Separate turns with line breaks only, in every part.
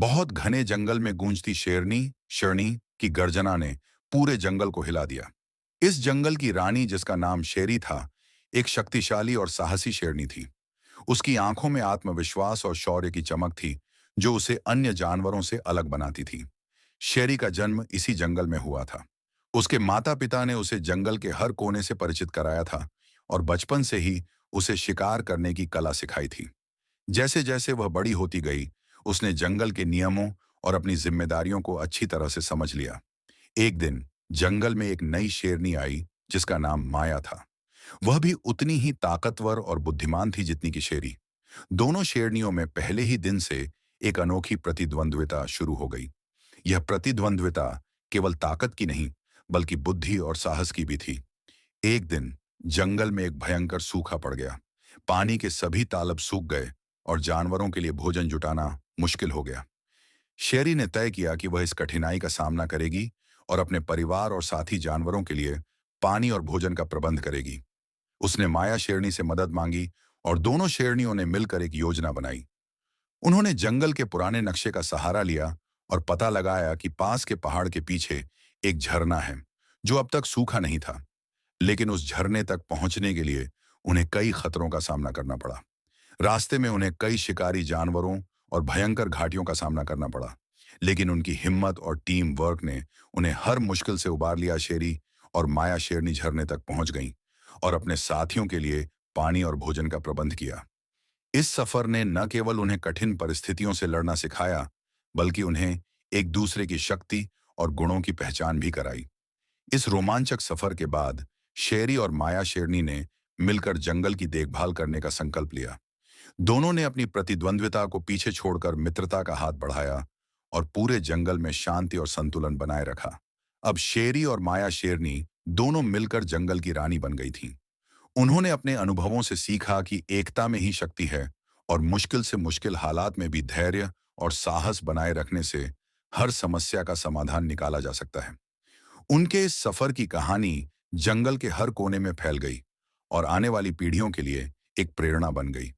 बहुत घने जंगल में गूंजती शेरनी शरणी की गर्जना ने पूरे जंगल को हिला दिया। इस जंगल की रानी, जिसका नाम शेरी था, एक शक्तिशाली और साहसी शेरनी थी। उसकी आंखों में आत्मविश्वास और शौर्य की चमक थी, जो उसे अन्य जानवरों से अलग बनाती थी। शेरी का जन्म इसी जंगल में हुआ था। उसके माता पिता ने उसे जंगल के हर कोने से परिचित कराया था और बचपन से ही उसे शिकार करने की कला सिखाई थी। जैसे जैसे वह बड़ी होती गई, उसने जंगल के नियमों और अपनी जिम्मेदारियों को अच्छी तरह से समझ लिया। एक दिन जंगल में एक नई शेरनी आई, जिसका नाम माया था। वह भी उतनी ही ताकतवर और बुद्धिमान थी जितनी कि शेरी। दोनों शेरनियों में पहले ही दिन से एक अनोखी प्रतिद्वंद्विता शुरू हो गई। यह प्रतिद्वंद्विता केवल ताकत की नहीं, बल्कि बुद्धि और साहस की भी थी। एक दिन जंगल में एक भयंकर सूखा पड़ गया। पानी के सभी तालाब सूख गए और जानवरों के लिए भोजन जुटाना मुश्किल हो गया। शेरी ने तय किया कि वह इस कठिनाई का सामना करेगी और अपने परिवार और साथी जानवरों के लिए पानी और भोजन का प्रबंध करेगी। उसने माया शेरनी से मदद मांगी और दोनों शेरनियों ने मिलकर एक योजना बनाई। उन्होंने जंगल के पुराने नक्शे का सहारा लिया और पता लगाया कि पास के पहाड़ के पीछे एक झरना है, जो अब तक सूखा नहीं था। लेकिन उस झरने तक पहुंचने के लिए उन्हें कई खतरों का सामना करना पड़ा। रास्ते में उन्हें कई शिकारी जानवरों और भयंकर घाटियों का सामना करना पड़ा। लेकिन उनकी हिम्मत और टीम वर्क ने उन्हें हर मुश्किल से उबार लिया। शेरी और माया शेरनी झरने तक पहुंच गईं और अपने साथियों के लिए पानी और भोजन का प्रबंध किया। इस सफर ने न केवल उन्हें कठिन परिस्थितियों से लड़ना सिखाया, बल्कि उन्हें एक दूसरे की शक्ति और गुणों की पहचान भी कराई। इस रोमांचक सफर के बाद शेरी और माया शेरनी ने मिलकर जंगल की देखभाल करने का संकल्प लिया। दोनों ने अपनी प्रतिद्वंद्विता को पीछे छोड़कर मित्रता का हाथ बढ़ाया और पूरे जंगल में शांति और संतुलन बनाए रखा। अब शेरी और माया शेरनी दोनों मिलकर जंगल की रानी बन गई थीं। उन्होंने अपने अनुभवों से सीखा कि एकता में ही शक्ति है और मुश्किल से मुश्किल हालात में भी धैर्य और साहस बनाए रखने से हर समस्या का समाधान निकाला जा सकता है। उनके इस सफर की कहानी जंगल के हर कोने में फैल गई और आने वाली पीढ़ियों के लिए एक प्रेरणा बन गई।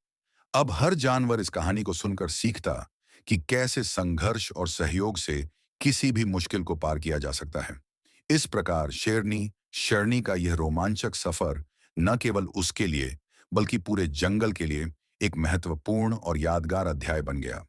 अब हर जानवर इस कहानी को सुनकर सीखता कि कैसे संघर्ष और सहयोग से किसी भी मुश्किल को पार किया जा सकता है। इस प्रकार शेरनी शरणी का यह रोमांचक सफर न केवल उसके लिए, बल्कि पूरे जंगल के लिए एक महत्वपूर्ण और यादगार अध्याय बन गया।